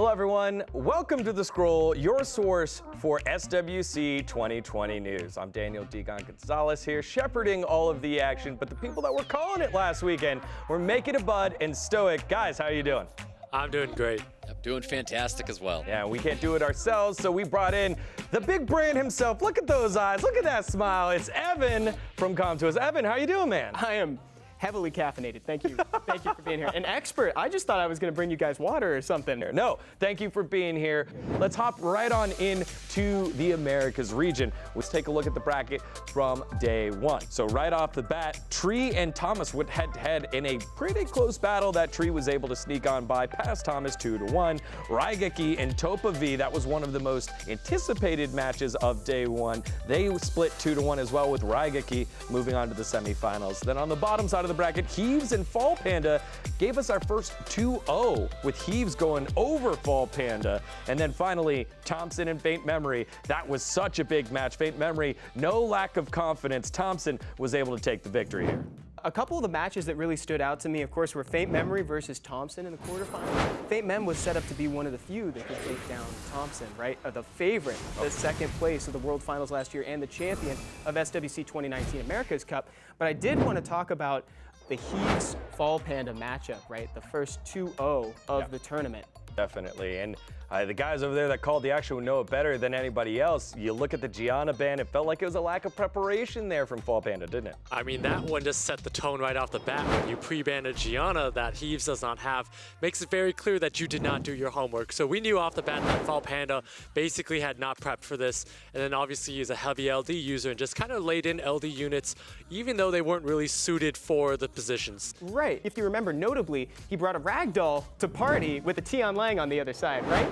everyone. Welcome to The Scroll, your source for SWC 2020 news. I'm Daniel Degon Gonzalez here, shepherding all of the action, but the people that were calling it last weekend were making a bud and Stoic. Guys, how are you doing? I'm doing great. I'm doing fantastic as well. Yeah, we can't do it ourselves, so we brought in the big brand himself. Look at those eyes. Look at that smile. It's Evan from Com2Us. Evan, how you doing, man? I am heavily caffeinated. Thank you. Thank you for being here. An expert. I just thought I was going to bring you guys water or something. No, thank you for being here. Let's hop right on into the Americas region. Let's take a look at the bracket from day one. So right off the bat, Tree and Thomas went head-to-head in a pretty close battle that Tree was able to sneak on by past Thomas 2-1. Raigeki and Topa V, that was one of the most anticipated matches of day one. They split 2-1 as well, with Raigeki moving on to the semifinals. Then on the bottom side of the bracket, Heaves and Fall Panda gave us our first 2-0, with Heaves going over Fall Panda. And then finally, Thompson and Faint Memory. That was such a big match. Faint Memory, no lack of confidence. Thompson was able to take the victory here. A couple of the matches that really stood out to me, of course, were Faint Memory versus Thompson in the quarterfinals. Faint Mem was set up to be one of the few that could take down Thompson, right? The favorite, the second place of the World Finals last year and the champion of SWC 2019 America's Cup. But I did want to talk about the Heaves Fall Panda matchup, right? The first 2-0 of the tournament. Definitely, and the guys over there that called the action would know it better than anybody else. You look at the Gianna ban, it felt like it was a lack of preparation there from Fall Panda, didn't it? I mean, that one just set the tone right off the bat. When you pre-banned a Gianna that Heaves does not have, makes it very clear that you did not do your homework. So we knew off the bat that Fall Panda basically had not prepped for this, and then obviously he's a heavy LD user and just kind of laid in LD units, even though they weren't really suited for the positions. Right. If you remember, notably, he brought a ragdoll to party with a Tion Lang on the other side, right?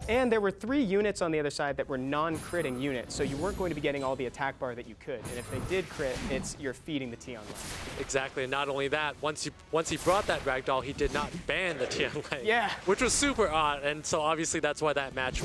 And there were 3 units on the other side that were non-critting units, so you weren't going to be getting all the attack bar that you could. And if they did crit, you're feeding the Tion Lang. Exactly, and not only that, once he brought that ragdoll, he did not ban the Tion Lang. Yeah. Which was super odd, and so obviously that's why that match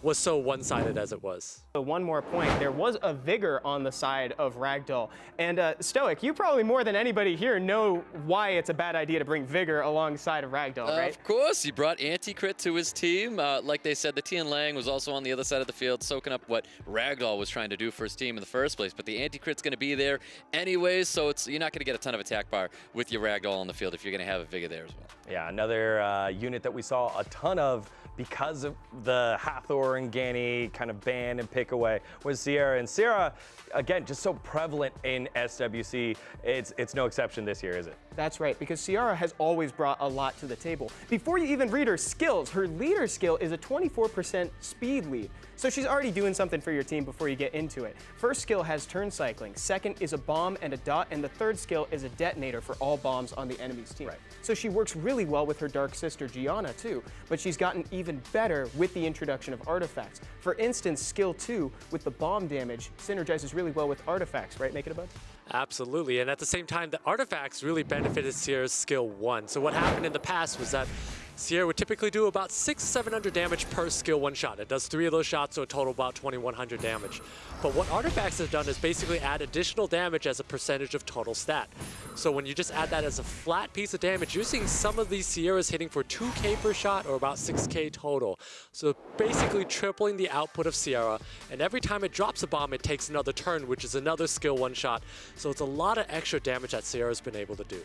was so one-sided as it was. So one more point, there was a Vigor on the side of Ragdoll. And Stoic, you probably more than anybody here know why it's a bad idea to bring Vigor alongside of Ragdoll, right? Of course, he brought anti-crit to his team. Like they said, the Tion Lang was also on the other side of the field, soaking up what Ragdoll was trying to do for his team in the first place. But the anti-crit's going to be there anyways, so you're not going to get a ton of attack bar with your Ragdoll on the field if you're going to have a Vigor there as well. Yeah, another unit that we saw a ton of because of the Hathor and Gani kind of ban and pick away was Sierra. And Sierra, again, just so prevalent in SWC, it's no exception this year, is it? That's right, because Sierra has always brought a lot to the table. Before you even read her skills, her leader skill is a 24% speed lead. So she's already doing something for your team before you get into it. First skill has turn cycling, second is a bomb and a dot, and the third skill is a detonator for all bombs on the enemy's team. Right. So she works really well with her dark sister Gianna too, but she's gotten even better with the introduction of artifacts. For instance, skill 2 with the bomb damage synergizes really well with artifacts, right? Make it a bud? Absolutely, and at the same time, the artifacts really benefited Sierra's skill 1. So what happened in the past was that Sierra would typically do about 600-700 damage per skill 1 shot. It does 3 of those shots, so a total about 2,100 damage. But what artifacts have done is basically add additional damage as a percentage of total stat. So when you just add that as a flat piece of damage, you're seeing some of these Sierras hitting for 2k per shot or about 6k total. So basically tripling the output of Sierra, and every time it drops a bomb, it takes another turn, which is another skill 1 shot. So it's a lot of extra damage that Sierra's been able to do.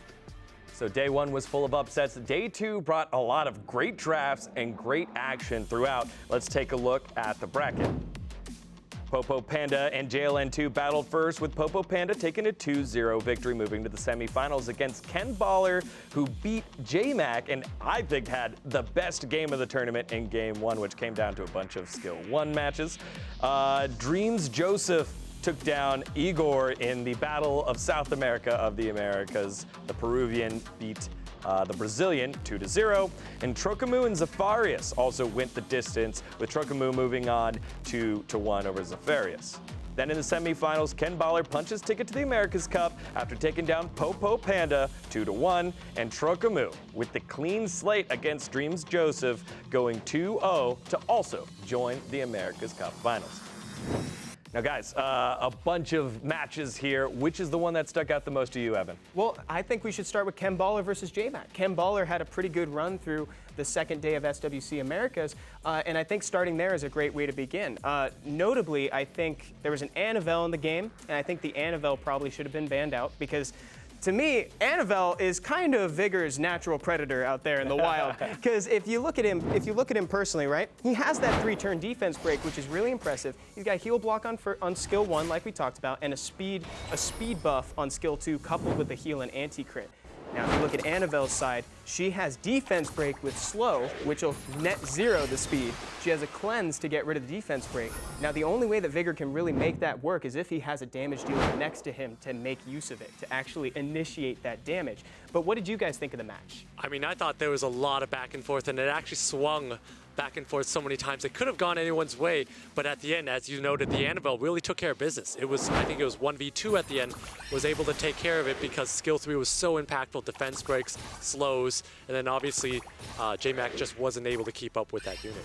So day one was full of upsets. Day 2 brought a lot of great drafts and great action throughout. Let's take a look at the bracket. Popo Panda and JLN2 battled first, with Popo Panda taking a 2-0 victory, moving to the semifinals against Ken Baller, who beat Jmac and I think had the best game of the tournament in game 1, which came down to a bunch of skill 1 matches. Dreams Joseph took down Igor in the Battle of South America of the Americas. The Peruvian beat the Brazilian 2-0. And Trocamu and Zafarius also went the distance, with Trocamu moving on 2-1 over Zafarius. Then in the semifinals, Ken Baller punches ticket to the America's Cup after taking down Popo Panda 2-1, and Trocamu with the clean slate against Dreams Joseph going 2-0 to also join the America's Cup finals. Now, guys, a bunch of matches here. Which is the one that stuck out the most to you, Evan? Well, I think we should start with Ken Baller versus Jmac. Ken Baller had a pretty good run through the second day of SWC Americas, and I think starting there is a great way to begin. Notably, I think there was an Anavel in the game, and I think the Anavel probably should have been banned out because to me, Anavel is kind of Vigor's natural predator out there in the wild. Because if you look at him personally, right? He has that 3-turn defense break, which is really impressive. He's got heal block on skill 1, like we talked about, and a speed buff on skill 2, coupled with the heal and anti-crit. Now, if you look at Anavel's side, she has defense break with slow, which will net 0 the speed. She has a cleanse to get rid of the defense break. Now, the only way that Vigor can really make that work is if he has a damage dealer next to him to make use of it, to actually initiate that damage. But what did you guys think of the match? I mean, I thought there was a lot of back and forth, and it actually swung back and forth so many times. It could have gone anyone's way, but at the end, as you noted, the Anavel really took care of business. I think it was 1v2 at the end, was able to take care of it because skill 3 was so impactful, defense breaks, slows, and then obviously Jmac just wasn't able to keep up with that unit.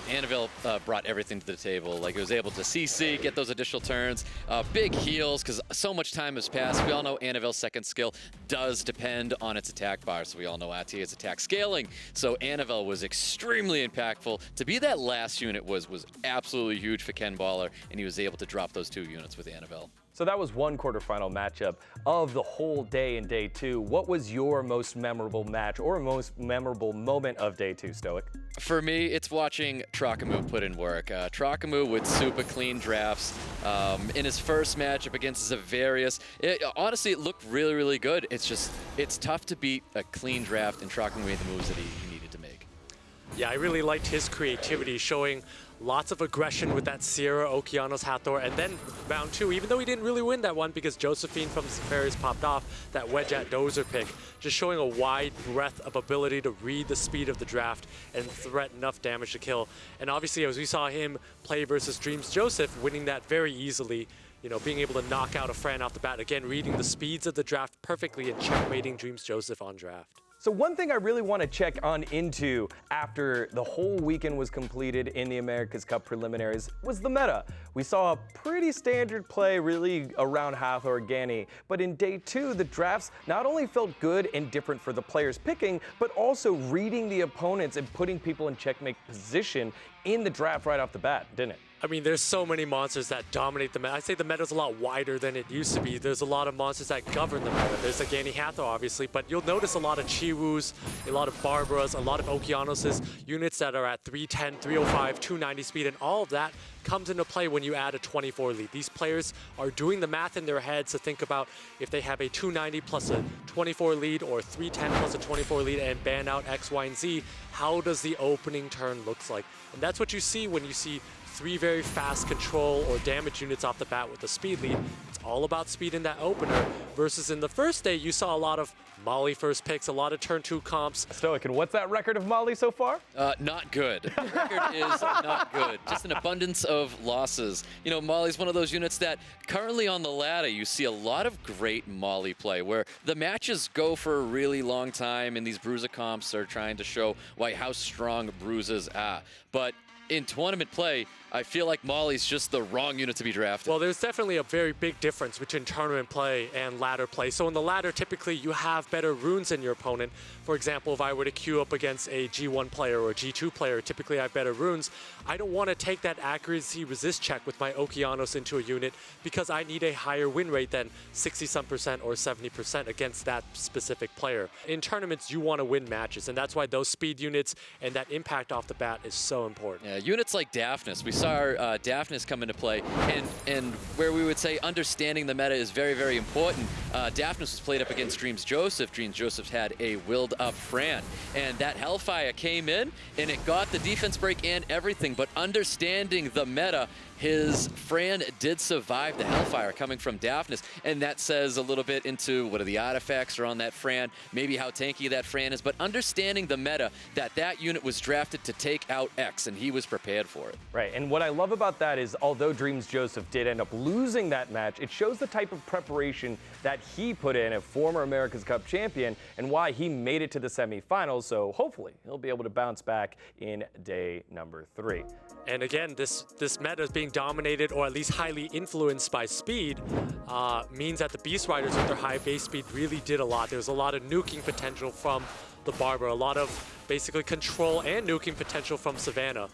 Yeah, Anavel brought everything to the table. Like, it was able to CC, get those additional turns, big heals, because so much time has passed. We all know Anavel's second skill does depend on its attack bar, so we all know Atia's attack scaling. So Anavel was extremely impactful. To be that last unit was absolutely huge for Ken Baller, and he was able to drop those 2 units with Anavel. So that was one quarterfinal matchup of the whole day in day 2. What was your most memorable match or most memorable moment of day 2, Stoic? For me, it's watching Trakamu put in work. Trakamu with super clean drafts. In his first matchup against Zavarius, honestly, it looked really, really good. It's tough to beat a clean draft, and Trakamu made the moves that he needed to make. Yeah, I really liked his creativity, showing lots of aggression with that Sierra, Okeanos, Hathor, and then round 2, even though he didn't really win that one because Josephine from Safaris popped off, that wedge at Dozer pick, just showing a wide breadth of ability to read the speed of the draft and threat enough damage to kill. And obviously, as we saw him play versus Dreams Joseph, winning that very easily, you know, being able to knock out a Fran off the bat, again, reading the speeds of the draft perfectly and checkmating Dreams Joseph on draft. So one thing I really want to check on into after the whole weekend was completed in the America's Cup preliminaries was the meta. We saw a pretty standard play really around Hathor Gani, but in day 2, the drafts not only felt good and different for the players picking, but also reading the opponents and putting people in checkmate position in the draft right off the bat, didn't it? I mean, there's so many monsters that dominate the meta. I say the meta's a lot wider than it used to be. There's a lot of monsters that govern the meta. There's a Gani Hathor, obviously, but you'll notice a lot of Chiwus, a lot of Barbaras, a lot of Okeanos' units that are at 310, 305, 290 speed, and all of that comes into play when you add a 24 lead. These players are doing the math in their heads to think about if they have a 290 plus a 24 lead or 310 plus a 24 lead and ban out X, Y, and Z, how does the opening turn looks like? And that's what you see when you see 3 very fast control or damage units off the bat with a speed lead. It's all about speed in that opener, versus in the first day, you saw a lot of Molly first picks, a lot of turn 2 comps. Stoic, and what's that record of Molly so far? Not good. The record is not good. Just an abundance of losses. You know, Molly's one of those units that currently on the ladder, you see a lot of great Molly play, where the matches go for a really long time, and these bruiser comps are trying to show how strong bruisers are. But in tournament play, I feel like Molly's just the wrong unit to be drafted. Well, there's definitely a very big difference between tournament play and ladder play. So in the ladder, typically you have better runes than your opponent. For example, if I were to queue up against a G1 player or a G2 player, typically I have better runes. I don't want to take that accuracy resist check with my Okeanos into a unit because I need a higher win rate than 60-some% or 70% against that specific player. In tournaments, you want to win matches, and that's why those speed units and that impact off the bat is so important. Yeah, units like Daphnis, we saw Daphnis come into play, and where we would say understanding the meta is very, very important. Daphnis was played up against Dreams Joseph. Dreams Joseph had a willed up Fran, and that Hellfire came in, and it got the defense break and everything, but understanding the meta, his Fran did survive the Hellfire coming from Daphnis, and that says a little bit into what are the artifacts are on that Fran, maybe how tanky that Fran is, but understanding the meta, that unit was drafted to take out X, and he was prepared for it. Right, and what I love about that is, although Dreams Joseph did end up losing that match, it shows the type of preparation that he put in, a former America's Cup champion, and why he made it to the semifinals, so hopefully he'll be able to bounce back in day number 3. And again, this meta is being being dominated or at least highly influenced by speed means that the Beast Riders with their high base speed really did a lot. There's a lot of nuking potential from the Barber, a lot of basically control and nuking potential from Savannah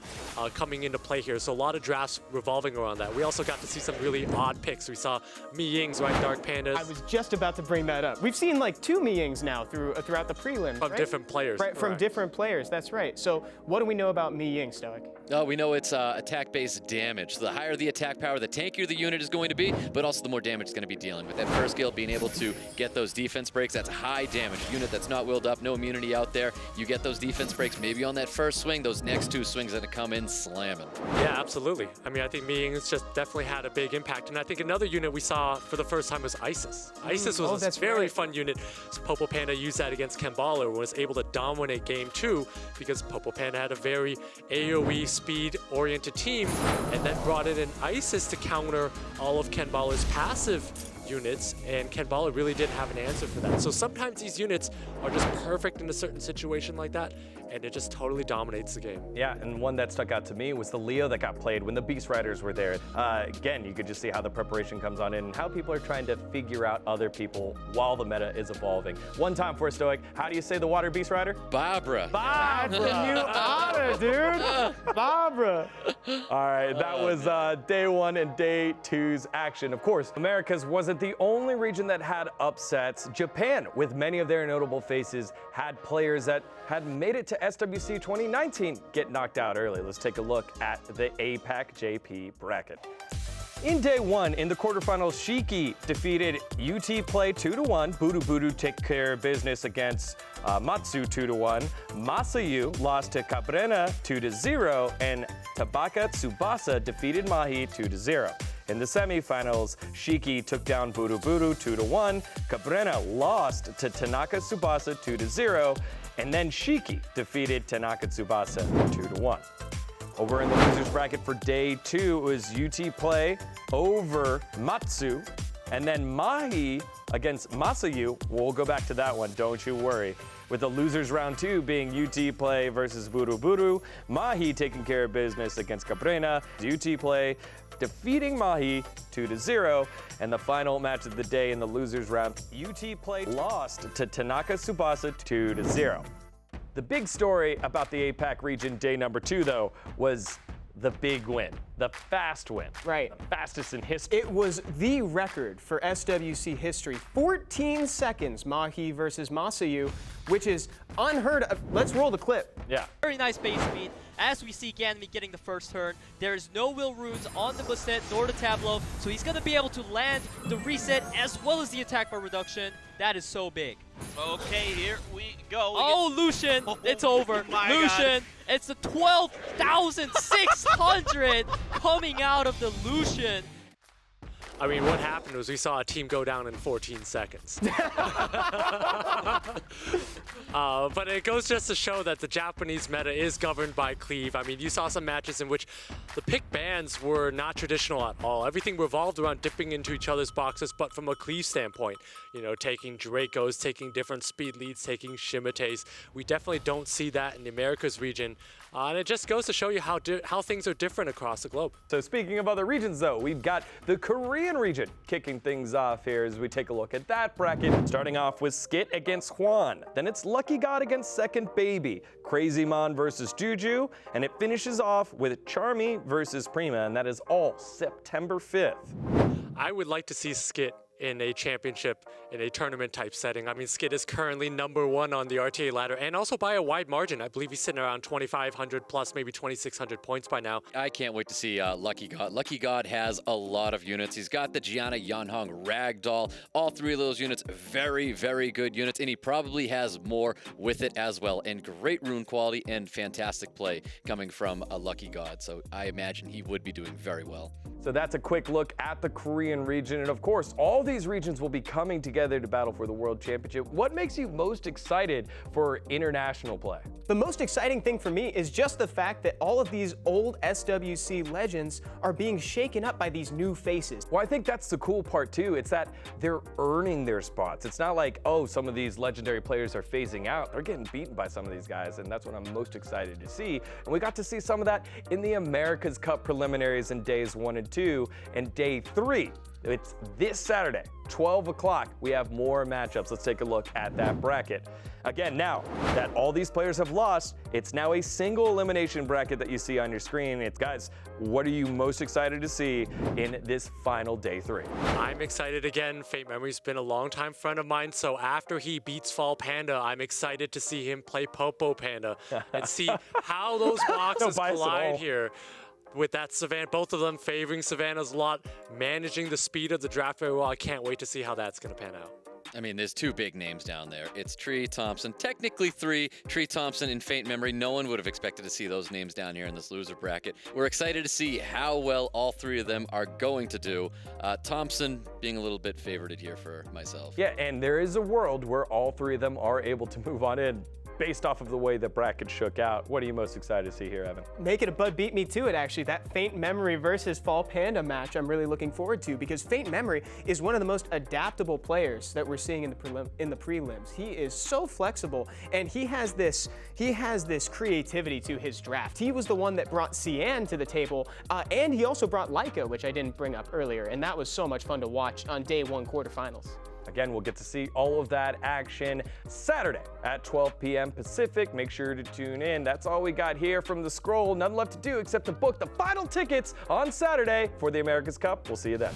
coming into play here. So a lot of drafts revolving around that. We also got to see some really odd picks. We saw Mi Ying's, right, Dark Pandas. I was just about to bring that up. We've seen like 2 Mi Yings now throughout the prelim. From different players. Right, from different players, that's right. So what do we know about Mi Ying, Stoic? We know it's attack-based damage. So the higher the attack power, the tankier the unit is going to be, but also the more damage it's going to be dealing with. That first skill, being able to get those defense breaks, that's high damage. Unit that's not willed up, no immunity out there. You get those defense breaks maybe on that first swing, those next 2 swings that come in slamming. Yeah, absolutely. I mean, I think Mi Ying's just definitely had a big impact. And I think another unit we saw for the first time was Isis. Isis was a very fun unit. So Popo Panda used that against Ken Baller and was able to dominate game 2 because Popo Panda had a very AoE speed-oriented team and then brought in an Isis to counter all of Ken Baller's passive units, and Ken Baller really did have an answer for that. So sometimes these units are just perfect in a certain situation like that, and it just totally dominates the game. Yeah, and one that stuck out to me was the Leo that got played when the Beast Riders were there. Again, you could just see how the preparation comes on in and how people are trying to figure out other people while the meta is evolving. One time for Stoic, how do you say the Water Beast Rider? Barbara. That's a new honor, dude. Barbara. All right, that was day 1 and day 2's action. Of course, Americas wasn't the only region that had upsets. Japan, with many of their notable faces, had players that had made it to SWC 2019 get knocked out early. Let's take a look at the APAC JP bracket. In day 1, in the quarterfinals, Shiki defeated UT Play 2-1. Budu take care of business against Matsu 2-1. Masayu lost to Cabrera 2-0, and Tabaka Tsubasa defeated Mahi 2-0. In the semifinals, Shiki took down Budu 2-1. Cabrera lost to Tanaka Tsubasa 2-0, and then Shiki defeated Tanaka Tsubasa 2-1. Over in the losers bracket for day 2, it was UT Play over Matsu, and then Mahi against Masayu. We'll go back to that one, don't you worry. With the losers round 2 being UT Play versus Budu, Mahi taking care of business against Cabrera, UT Play defeating Mahi 2-0, and the final match of the day in the losers round, UT Play lost to Tanaka Tsubasa 2-0. The big story about the APAC region day number 2, though, was the big win, the fast win. Right. The fastest in history. It was the record for SWC history. 14 seconds, Mahi versus Masayu, which is unheard of. Let's roll the clip. Yeah. Very nice base speed. As we see Ganymede getting the first turn, there is no will runes on the Bastet nor the Tableau, so he's going to be able to land the reset as well as the attack bar reduction. That is so big. Okay, here we go. Oh, Lucian, it's over. My Lucian, God. it's the 12,600 coming out of the Lucian. I mean, what happened was we saw a team go down in 14 seconds. But it goes just to show that the Japanese meta is governed by cleave. I mean, you saw some matches in which the pick bans were not traditional at all. Everything revolved around dipping into each other's boxes, but from a cleave standpoint, you know, taking Dracos, taking different speed leads, taking Shimates. We definitely don't see that in the Americas region. And it just goes to show you how things are different across the globe. So speaking of other regions, though, we've got the Korean region kicking things off here as we take a look at that bracket. Starting off with Skit against Hwan. Then it's Lucky God against Second Baby. Crazy Mon versus Juju. And it finishes off with Charmy versus Prima. And that is all September 5th. I would like to see Skit in a championship, in a tournament type setting. I mean, Skid is currently #1 on the RTA ladder, and also by a wide margin. I believe he's sitting around 2,500 plus, maybe 2,600 points by now. I can't wait to see Lucky God. Lucky God has a lot of units. He's got the Gianna, Yanhong, Ragdoll. All 3 of those units, very, very good units, and he probably has more with it as well. And great rune quality and fantastic play coming from a Lucky God. So I imagine he would be doing very well. So that's a quick look at the Korean region. And of course, all the these regions will be coming together to battle for the World Championship. What makes you most excited for international play? The most exciting thing for me is just the fact that all of these old SWC legends are being shaken up by these new faces. Well, I think that's the cool part too. It's that they're earning their spots. It's not like, oh, some of these legendary players are phasing out. They're getting beaten by some of these guys, and that's what I'm most excited to see. And we got to see some of that in the America's Cup preliminaries in days 1 and 2, and day 3. It's this Saturday, 12 o'clock. We have more matchups. Let's take a look at that bracket. Again, now that all these players have lost, it's now a single elimination bracket that you see on your screen. It's, guys, what are you most excited to see in this final day 3? I'm excited again. Fate Memory's been a longtime friend of mine, so after he beats Fall Panda, I'm excited to see him play Popo Panda and see how those boxes collide here. With that Savannah, both of them favoring Savannah's a lot, managing the speed of the draft very well. I can't wait to see how that's going to pan out. I mean, there's 2 big names down there. It's Tree, Thompson, technically 3. Tree, Thompson, and Faint Memory. No one would have expected to see those names down here in this loser bracket. We're excited to see how well all 3 of them are going to do. Thompson being a little bit favorited here for myself. Yeah, and there is a world where all 3 of them are able to move on in based off of the way the bracket shook out. What are you most excited to see here, Evan? Make it a Bud beat me to it, actually. That Faint Memory versus Fall Panda match I'm really looking forward to, because Faint Memory is one of the most adaptable players that we're seeing in the prelims. He is so flexible, and he has this creativity to his draft. He was the one that brought Cian to the table, and he also brought Leica, which I didn't bring up earlier, and that was so much fun to watch on day 1 quarterfinals. Again, we'll get to see all of that action Saturday at 12 p.m. Pacific. Make sure to tune in. That's all we got here from the Scroll. Nothing left to do except to book the final tickets on Saturday for the America's Cup. We'll see you then.